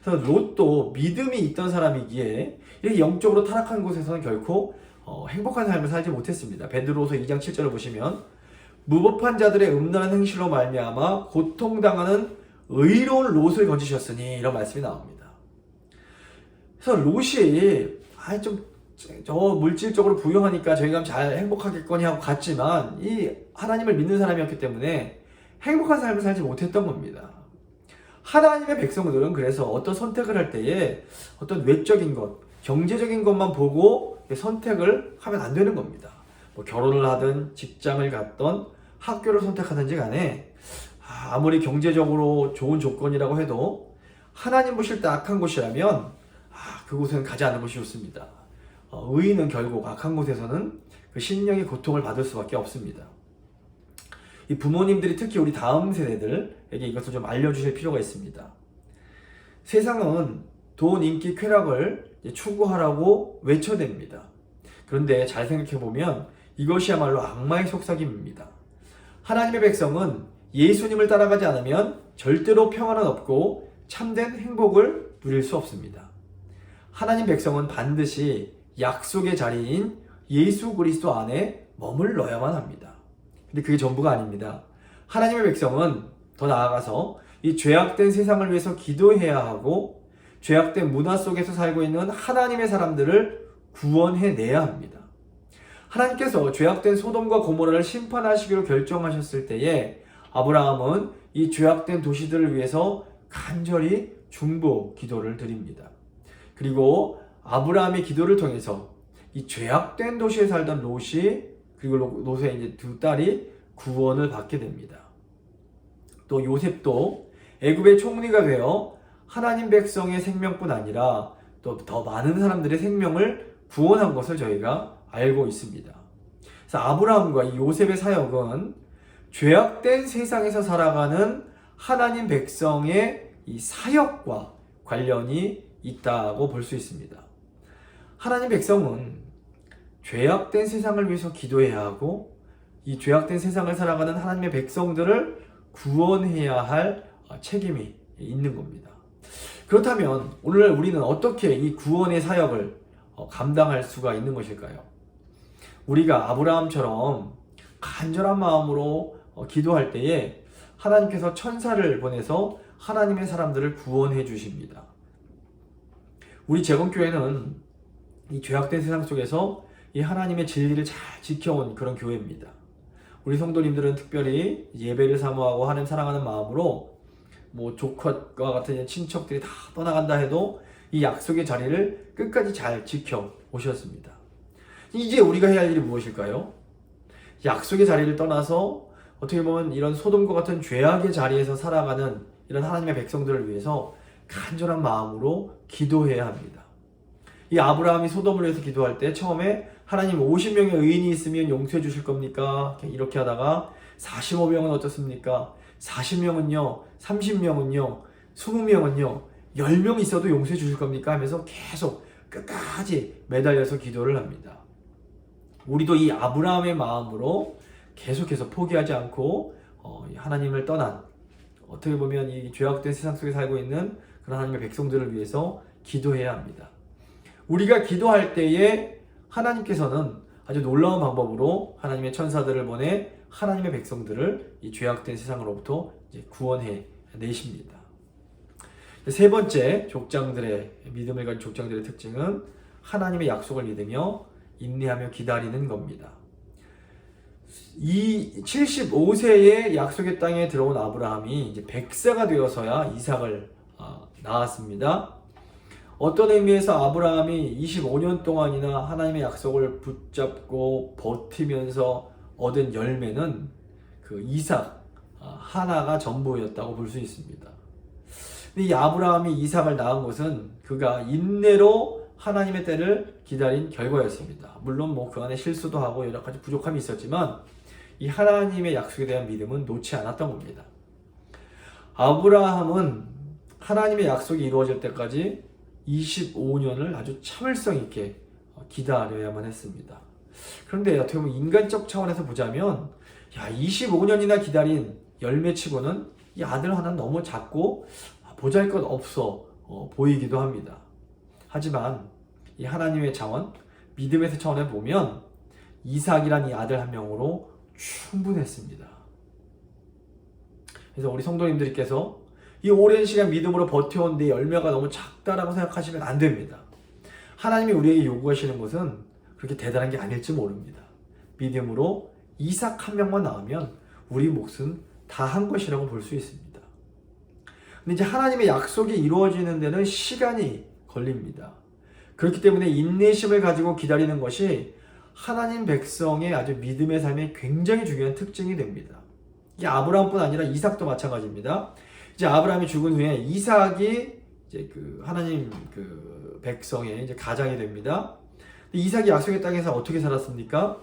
그래서 롯도 믿음이 있던 사람이기에 이렇게 영적으로 타락한 곳에서는 결코 행복한 삶을 살지 못했습니다. 베드로서 2장 7절을 보시면 무법한 자들의 음란한 행실로 말미암아 고통당하는 의로운 롯을 건지셨으니 이런 말씀이 나옵니다. 그래서 롯이 저 물질적으로 부유하니까 저희가 잘 행복하겠거니 하고 갔지만 이 하나님을 믿는 사람이었기 때문에 행복한 삶을 살지 못했던 겁니다. 하나님의 백성들은 그래서 어떤 선택을 할 때에 어떤 외적인 것, 경제적인 것만 보고 선택을 하면 안 되는 겁니다. 뭐 결혼을 하든 직장을 갖던 학교를 선택하든지 간에 아무리 경제적으로 좋은 조건이라고 해도 하나님 보실 때 악한 곳이라면 그곳에는 가지 않는 것이 좋습니다. 의인은 결국 악한 곳에서는 그 심령의 고통을 받을 수밖에 없습니다. 이 부모님들이 특히 우리 다음 세대들에게 이것을 좀 알려주실 필요가 있습니다. 세상은 돈, 인기, 쾌락을 추구하라고 외쳐댑니다. 그런데 잘 생각해보면 이것이야말로 악마의 속삭임입니다. 하나님의 백성은 예수님을 따라가지 않으면 절대로 평안은 없고 참된 행복을 누릴 수 없습니다. 하나님 백성은 반드시 약속의 자리인 예수 그리스도 안에 머물러야만 합니다. 근데 그게 전부가 아닙니다. 하나님의 백성은 더 나아가서 이 죄악된 세상을 위해서 기도해야 하고 죄악된 문화 속에서 살고 있는 하나님의 사람들을 구원해내야 합니다. 하나님께서 죄악된 소돔과 고모라를 심판하시기로 결정하셨을 때에 아브라함은 이 죄악된 도시들을 위해서 간절히 중보 기도를 드립니다. 그리고 아브라함의 기도를 통해서 이 죄악된 도시에 살던 롯이 그리고 롯의 이제 두 딸이 구원을 받게 됩니다. 또 요셉도 애굽의 총리가 되어 하나님 백성의 생명뿐 아니라 또 더 많은 사람들의 생명을 구원한 것을 저희가 알고 있습니다. 그래서 아브라함과 이 요셉의 사역은 죄악된 세상에서 살아가는 하나님 백성의 이 사역과 관련이 있다고 볼 수 있습니다. 하나님 백성은 죄악된 세상을 위해서 기도해야 하고 이 죄악된 세상을 살아가는 하나님의 백성들을 구원해야 할 책임이 있는 겁니다. 그렇다면 오늘 우리는 어떻게 이 구원의 사역을 감당할 수가 있는 것일까요? 우리가 아브라함처럼 간절한 마음으로 기도할 때에 하나님께서 천사를 보내서 하나님의 사람들을 구원해 주십니다. 우리 재건교회는 이 죄악된 세상 속에서 이 하나님의 진리를 잘 지켜온 그런 교회입니다. 우리 성도님들은 특별히 예배를 사모하고 하나님 사랑하는 마음으로 뭐 조카와 같은 친척들이 다 떠나간다 해도 이 약속의 자리를 끝까지 잘 지켜 오셨습니다. 이제 우리가 해야 할 일이 무엇일까요? 약속의 자리를 떠나서 어떻게 보면 이런 소돔과 같은 죄악의 자리에서 살아가는 이런 하나님의 백성들을 위해서 간절한 마음으로 기도해야 합니다. 이 아브라함이 소돔을 위해서 기도할 때 처음에 하나님 50명의 의인이 있으면 용서해 주실 겁니까? 이렇게 하다가 45명은 어떻습니까? 40명은요, 30명은요, 20명은요, 10명 있어도 용서해 주실 겁니까? 하면서 계속 끝까지 매달려서 기도를 합니다. 우리도 이 아브라함의 마음으로 계속해서 포기하지 않고 하나님을 떠난, 어떻게 보면 이 죄악된 세상 속에 살고 있는 그런 하나님의 백성들을 위해서 기도해야 합니다. 우리가 기도할 때에 하나님께서는 아주 놀라운 방법으로 하나님의 천사들을 보내 하나님의 백성들을 이 죄악된 세상으로부터 이제 구원해 내십니다. 세 번째 믿음을 가진 족장들의 특징은 하나님의 약속을 믿으며 인내하며 기다리는 겁니다. 이 75세의 약속의 땅에 들어온 아브라함이 이제 100세가 되어서야 이삭을 낳았습니다. 어떤 의미에서 아브라함이 25년 동안이나 하나님의 약속을 붙잡고 버티면서 얻은 열매는 그 이삭 하나가 전부였다고 볼 수 있습니다. 근데 이 아브라함이 이삭을 낳은 것은 그가 인내로 하나님의 때를 기다린 결과였습니다. 물론 뭐 그 안에 실수도 하고 여러 가지 부족함이 있었지만 이 하나님의 약속에 대한 믿음은 놓지 않았던 겁니다. 아브라함은 하나님의 약속이 이루어질 때까지 25년을 아주 참을성 있게 기다려야만 했습니다. 그런데 어떻게 보면 인간적 차원에서 보자면 25년이나 기다린 열매치고는 이 아들 하나는 너무 작고 보잘것없어 보이기도 합니다. 하지만 이 하나님의 차원, 믿음의 차원에 보면 이삭이란 이 아들 한 명으로 충분했습니다. 그래서 우리 성도님들께서 이 오랜 시간 믿음으로 버텨온 내 열매가 너무 작다라고 생각하시면 안 됩니다. 하나님이 우리에게 요구하시는 것은 그렇게 대단한 게 아닐지 모릅니다. 믿음으로 이삭 한 명만 낳으면 우리 몫은 다 한 것이라고 볼 수 있습니다. 근데 이제 하나님의 약속이 이루어지는 데는 시간이 걸립니다. 그렇기 때문에 인내심을 가지고 기다리는 것이 하나님 백성의 아주 믿음의 삶에 굉장히 중요한 특징이 됩니다. 이게 아브라함뿐 아니라 이삭도 마찬가지입니다. 이제 아브라함이 죽은 후에 이삭이 이제 그 하나님 그 백성의 이제 가장이 됩니다. 이삭이 약속의 땅에서 어떻게 살았습니까?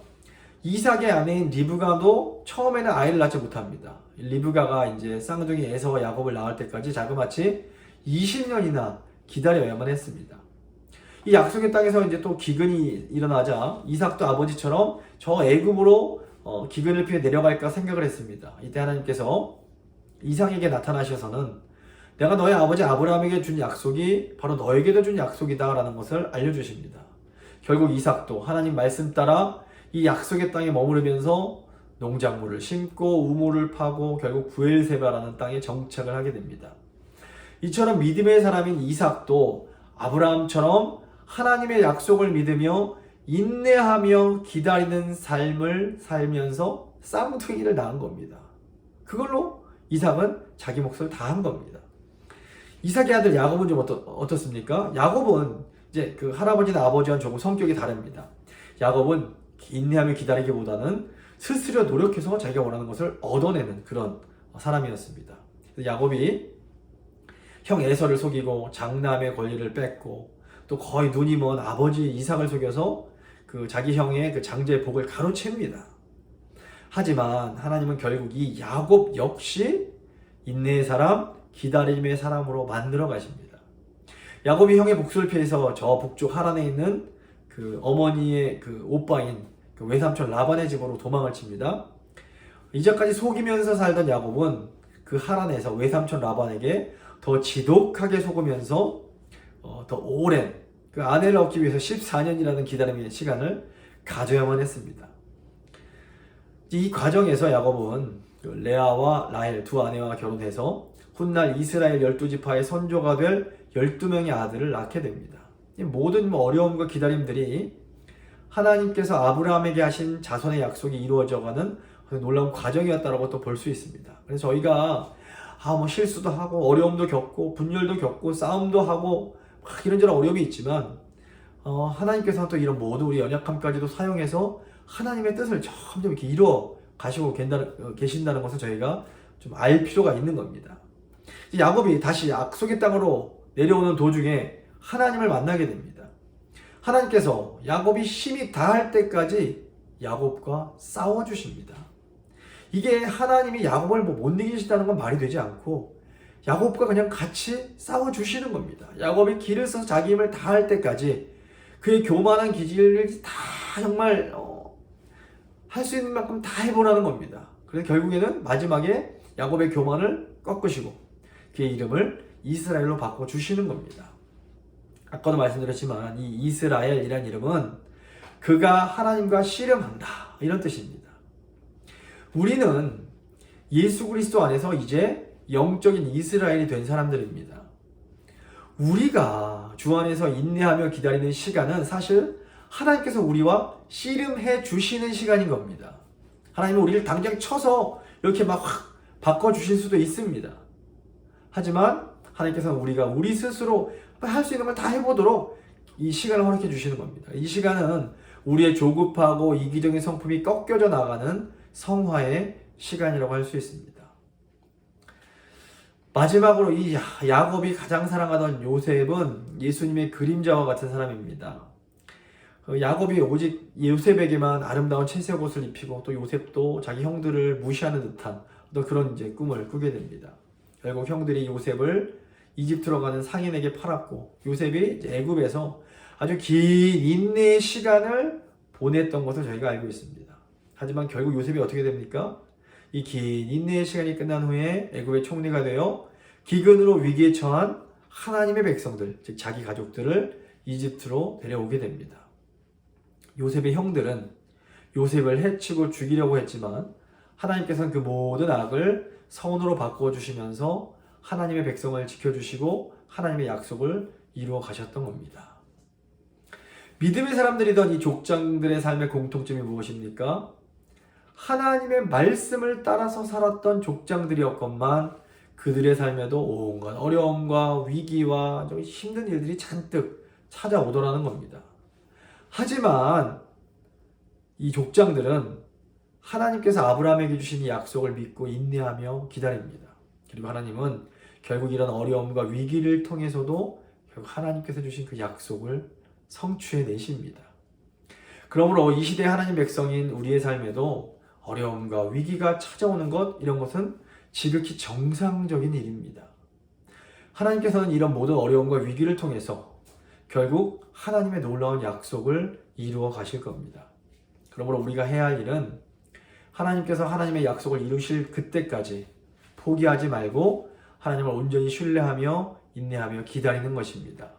이삭의 아내인 리브가도 처음에는 아이를 낳지 못합니다. 리브가가 이제 쌍둥이 에서와 야곱을 낳을 때까지 자그마치 20년이나 기다려야만 했습니다. 이 약속의 땅에서 이제 또 기근이 일어나자 이삭도 아버지처럼 저 애굽으로 기근을 피해 내려갈까 생각을 했습니다. 이때 하나님께서 이삭에게 나타나셔서는 내가 너의 아버지 아브라함에게 준 약속이 바로 너에게도 준 약속이다 라는 것을 알려주십니다. 결국 이삭도 하나님 말씀 따라 이 약속의 땅에 머무르면서 농작물을 심고 우물을 파고 결국 부엘세바라는 땅에 정착을 하게 됩니다. 이처럼 믿음의 사람인 이삭도 아브라함처럼 하나님의 약속을 믿으며 인내하며 기다리는 삶을 살면서 쌍둥이를 낳은 겁니다. 그걸로 이삭은 자기 몫을 다 한 겁니다. 이삭의 아들 야곱은 좀 어떻습니까? 야곱은 이제 그 할아버지나 아버지와는 조금 성격이 다릅니다. 야곱은 인내하며 기다리기보다는 스스로 노력해서 자기가 원하는 것을 얻어내는 그런 사람이었습니다. 야곱이 형 에서를 속이고 장남의 권리를 뺏고 또 거의 눈이 먼 아버지 이삭을 속여서 그 자기 형의 그 장제의 복을 가로챕니다. 하지만 하나님은 결국 이 야곱 역시 인내의 사람, 기다림의 사람으로 만들어 가십니다. 야곱이 형의 복수를 피해서 저 북쪽 하란에 있는 그 어머니의 그 오빠인 그 외삼촌 라반의 집으로 도망을 칩니다. 이제까지 속이면서 살던 야곱은 그 하란에서 외삼촌 라반에게 더 지독하게 속으면서 더 오랜 그 아내를 얻기 위해서 14년이라는 기다림의 시간을 가져야만 했습니다. 이 과정에서 야곱은 레아와 라헬 두 아내와 결혼해서 훗날 이스라엘 12지파의 선조가 될 12명의 아들을 낳게 됩니다. 이 모든 어려움과 기다림들이 하나님께서 아브라함에게 하신 자손의 약속이 이루어져가는 놀라운 과정이었다라고 또 볼 수 있습니다. 그래서 저희가 뭐 실수도 하고 어려움도 겪고 분열도 겪고 싸움도 하고 막 이런저런 어려움이 있지만 하나님께서는 또 이런 모든 우리 연약함까지도 사용해서 하나님의 뜻을 점점 이렇게 이루어 가시고 계신다는 것을 저희가 좀 알 필요가 있는 겁니다. 야곱이 다시 약속의 땅으로 내려오는 도중에 하나님을 만나게 됩니다. 하나님께서 야곱이 힘이 다할 때까지 야곱과 싸워주십니다. 이게 하나님이 야곱을 못 이기신다는 건 말이 되지 않고 야곱과 그냥 같이 싸워주시는 겁니다. 야곱이 길을 써서 자기 힘을 다할 때까지 그의 교만한 기질을 다 정말 할 수 있는 만큼 다 해보라는 겁니다. 그래서 결국에는 마지막에 야곱의 교만을 꺾으시고 그의 이름을 이스라엘로 바꿔주시는 겁니다. 아까도 말씀드렸지만 이 이스라엘이란 이름은 그가 하나님과 씨름한다 이런 뜻입니다. 우리는 예수 그리스도 안에서 이제 영적인 이스라엘이 된 사람들입니다. 우리가 주 안에서 인내하며 기다리는 시간은 사실 하나님께서 우리와 씨름해 주시는 시간인 겁니다. 하나님은 우리를 당장 쳐서 이렇게 막 확 바꿔주실 수도 있습니다. 하지만 하나님께서는 우리가 우리 스스로 할 수 있는 걸 다 해보도록 이 시간을 허락해 주시는 겁니다. 이 시간은 우리의 조급하고 이기적인 성품이 꺾여져 나가는 성화의 시간이라고 할 수 있습니다. 마지막으로 이 야곱이 가장 사랑하던 요셉은 예수님의 그림자와 같은 사람입니다. 야곱이 오직 요셉에게만 아름다운 채색 옷을 입히고 또 요셉도 자기 형들을 무시하는 듯한 어떤 그런 이제 꿈을 꾸게 됩니다. 결국 형들이 요셉을 이집트로 가는 상인에게 팔았고 요셉이 애굽에서 아주 긴 인내의 시간을 보냈던 것을 저희가 알고 있습니다. 하지만 결국 요셉이 어떻게 됩니까? 이 긴 인내의 시간이 끝난 후에 애굽의 총리가 되어 기근으로 위기에 처한 하나님의 백성들, 즉 자기 가족들을 이집트로 데려오게 됩니다. 요셉의 형들은 요셉을 해치고 죽이려고 했지만 하나님께서는 그 모든 악을 선으로 바꿔주시면서 하나님의 백성을 지켜주시고 하나님의 약속을 이루어 가셨던 겁니다. 믿음의 사람들이던 이 족장들의 삶의 공통점이 무엇입니까? 하나님의 말씀을 따라서 살았던 족장들이었건만 그들의 삶에도 온갖 어려움과 위기와 좀 힘든 일들이 잔뜩 찾아오더라는 겁니다. 하지만 이 족장들은 하나님께서 아브라함에게 주신 이 약속을 믿고 인내하며 기다립니다. 그리고 하나님은 결국 이런 어려움과 위기를 통해서도 결국 하나님께서 주신 그 약속을 성취해 내십니다. 그러므로 이 시대의 하나님 백성인 우리의 삶에도 어려움과 위기가 찾아오는 것, 이런 것은 지극히 정상적인 일입니다. 하나님께서는 이런 모든 어려움과 위기를 통해서 결국 하나님의 놀라운 약속을 이루어 가실 겁니다. 그러므로 우리가 해야 할 일은 하나님께서 하나님의 약속을 이루실 그때까지 포기하지 말고 하나님을 온전히 신뢰하며 인내하며 기다리는 것입니다.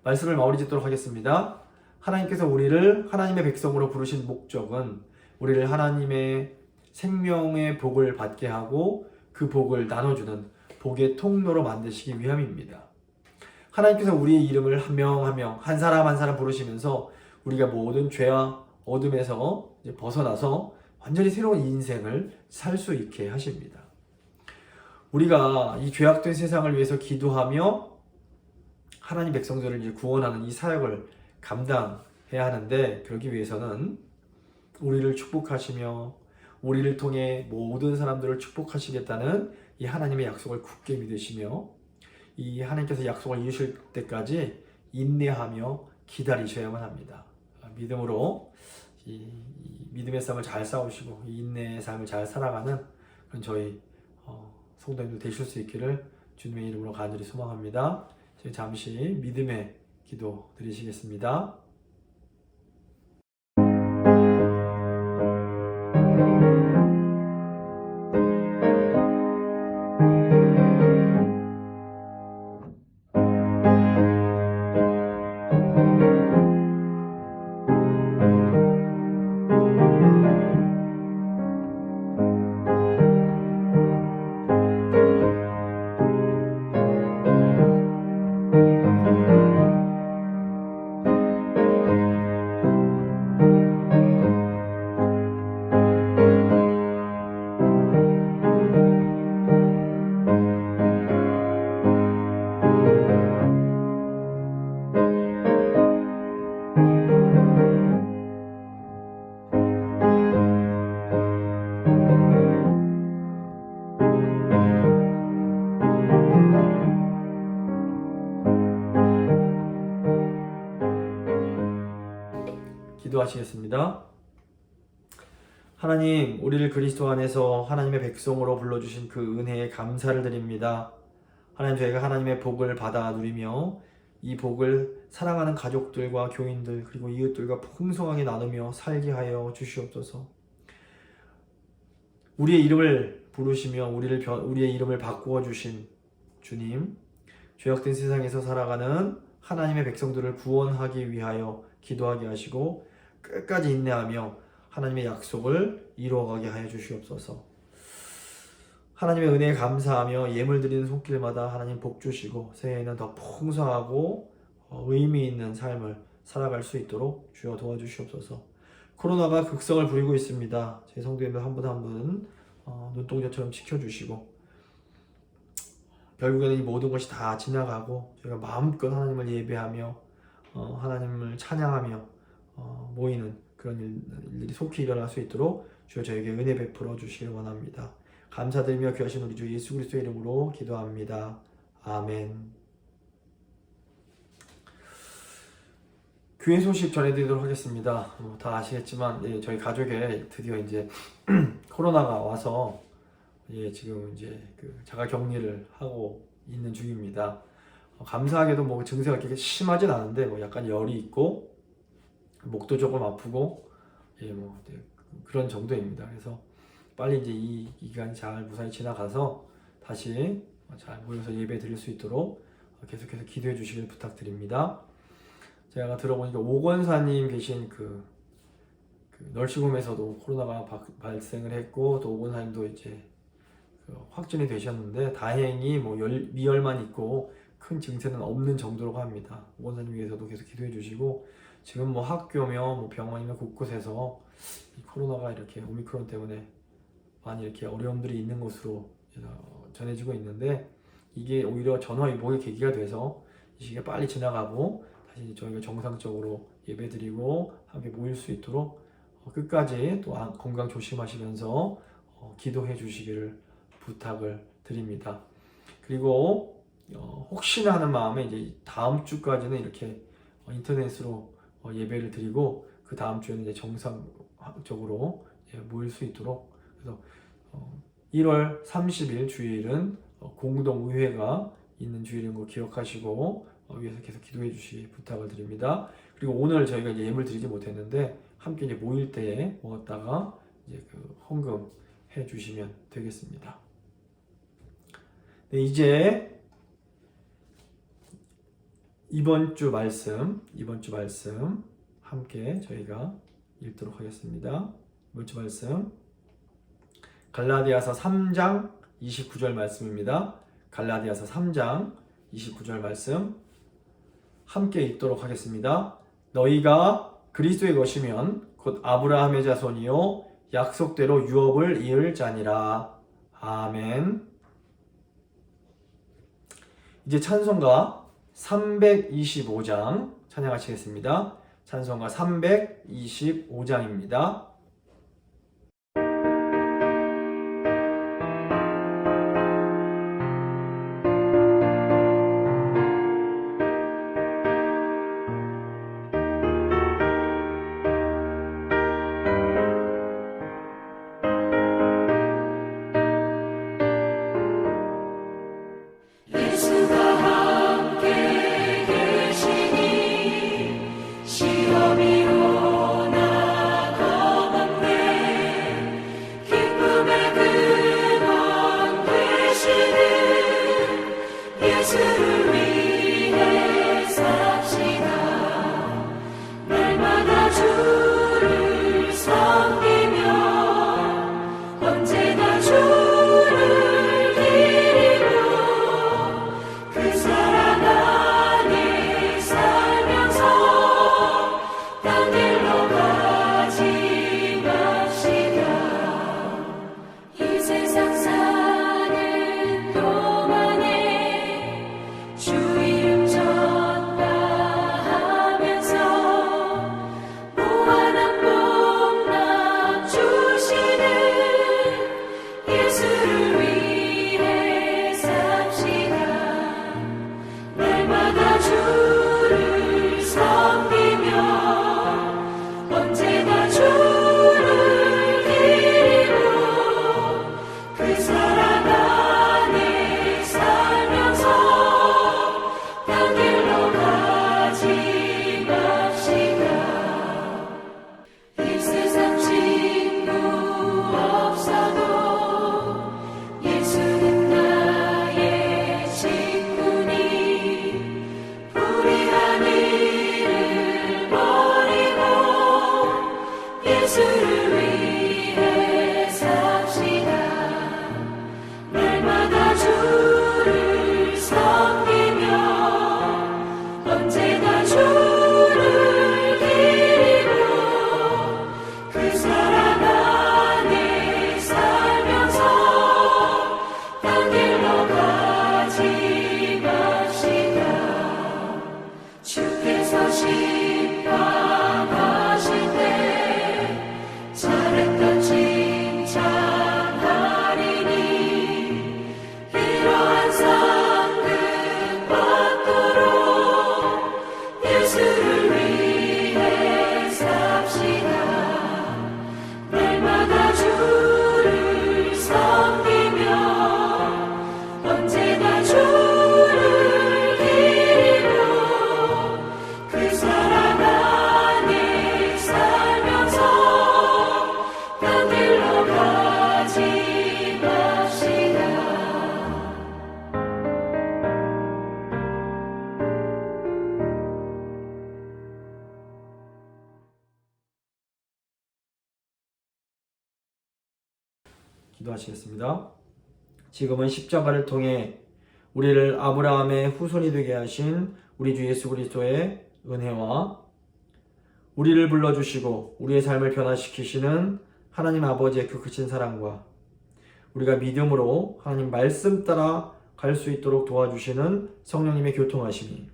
말씀을 마무리 짓도록 하겠습니다. 하나님께서 우리를 하나님의 백성으로 부르신 목적은 우리를 하나님의 생명의 복을 받게 하고 그 복을 나눠주는 복의 통로로 만드시기 위함입니다. 하나님께서 우리의 이름을 한 명 한 명, 한 사람 한 사람 부르시면서 우리가 모든 죄와 어둠에서 벗어나서 완전히 새로운 인생을 살 수 있게 하십니다. 우리가 이 죄악된 세상을 위해서 기도하며 하나님 백성들을 이제 구원하는 이 사역을 감당해야 하는데, 그러기 위해서는 우리를 축복하시며 우리를 통해 모든 사람들을 축복하시겠다는 이 하나님의 약속을 굳게 믿으시며 이 하나님께서 약속을 이루실 때까지 인내하며 기다리셔야만 합니다. 믿음으로 이 믿음의 싸움을 잘 싸우시고 이 인내의 삶을 잘 살아가는 그런 저희 성도님들 되실 수 있기를 주님의 이름으로 간절히 소망합니다. 저희 잠시 믿음의 기도 드리시겠습니다. 기도하시겠습니다. 하나님, 우리를 그리스도 안에서 하나님의 백성으로 불러주신 그 은혜에 감사를 드립니다. 하나님, 저희가 하나님의 복을 받아 누리며 이 복을 사랑하는 가족들과 교인들 그리고 이웃들과 풍성하게 나누며 살게 하여 주시옵소서. 우리의 이름을 부르시며 우리의 이름을 바꾸어 주신 주님, 죄악된 세상에서 살아가는 하나님의 백성들을 구원하기 위하여 기도하게 하시고 끝까지 인내하며 하나님의 약속을 이루어가게 하여 주시옵소서. 하나님의 은혜에 감사하며 예물 드리는 손길마다 하나님 복 주시고 새해에는 더 풍성하고 의미 있는 삶을 살아갈 수 있도록 주여 도와주시옵소서. 코로나가 극성을 부리고 있습니다. 제 성도님들 한 분 한 분 눈동자처럼 지켜주시고 결국에는 이 모든 것이 다 지나가고 저희가 마음껏 하나님을 예배하며 하나님을 찬양하며 모이는 그런 일들이 속히 일어날 수 있도록 주여 저에게 은혜 베풀어 주시길 원합니다. 감사드리며 귀하신 우리 주 예수 그리스도의 이름으로 기도합니다. 아멘. 교회 소식 전해드리도록 하겠습니다. 다 아시겠지만 저희 가족에 드디어 이제 코로나가 와서 지금 이제 그 자가격리를 하고 있는 중입니다. 감사하게도 뭐 증세가 그렇게 심하진 않은데 뭐 약간 열이 있고 목도 조금 아프고 그런 정도입니다. 그래서 빨리 이제 이 기간이 잘 무사히 지나가서 다시 잘 모여서 예배 드릴 수 있도록 계속해서 기도해 주시길 부탁드립니다. 제가 들어보니까 오건사님 계신 그 널시곰에서도 코로나가 발생을 했고 또 오건사님도 이제 확진이 되셨는데 다행히 뭐 미열만 있고 큰 증세는 없는 정도라고 합니다. 오건사님 위해서도 계속 기도해 주시고 지금 뭐 학교며 뭐 병원이며 곳곳에서 이 코로나가 이렇게 오미크론 때문에 많이 이렇게 어려움들이 있는 것으로 전해지고 있는데 이게 오히려 전화위복의 계기가 돼서 이 시기가 빨리 지나가고 다시 저희가 정상적으로 예배드리고 함께 모일 수 있도록 끝까지 또 건강 조심하시면서 기도해 주시기를 부탁을 드립니다. 그리고 혹시나 하는 마음에 이제 다음 주까지는 이렇게 인터넷으로 예배를 드리고 그 다음 주에는 이제 정상적으로 모일 수 있도록 그래서 1월 30일 주일은 공동의회가 있는 주일인 거 기억하시고 위해서 계속 기도해 주시기 부탁을 드립니다. 그리고 오늘 저희가 이제 예물 드리지 못했는데 함께 이제 모일 때에 모았다가 이제 그 헌금 해 주시면 되겠습니다. 네, 이제 이번 주 말씀 함께 저희가 읽도록 하겠습니다. 이번 주 말씀 갈라디아서 3장 29절 말씀입니다. 갈라디아서 3장 29절 말씀 함께 읽도록 하겠습니다. 너희가 그리스도의 것이면 곧 아브라함의 자손이요 약속대로 유업을 이을 자니라. 아멘. 이제 찬송가 325장 찬양하시겠습니다. 찬송가 325장입니다. 예수가 함께 계시니 시험이 오나 기도하시겠습니다. 지금은 십자가를 통해 우리를 아브라함의 후손이 되게 하신 우리 주 예수 그리스도의 은혜와 우리를 불러주시고 우리의 삶을 변화시키시는 하나님 아버지의 그 크신 사랑과 우리가 믿음으로 하나님 말씀 따라 갈 수 있도록 도와주시는 성령님의 교통하심이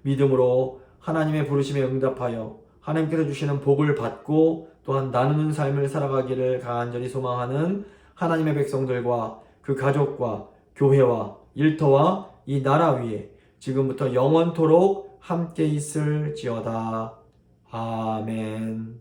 믿음으로 하나님의 부르심에 응답하여 하나님께서 주시는 복을 받고 또한 나누는 삶을 살아가기를 간절히 소망하는 하나님의 백성들과 그 가족과 교회와 일터와 이 나라 위에 지금부터 영원토록 함께 있을지어다. 아멘.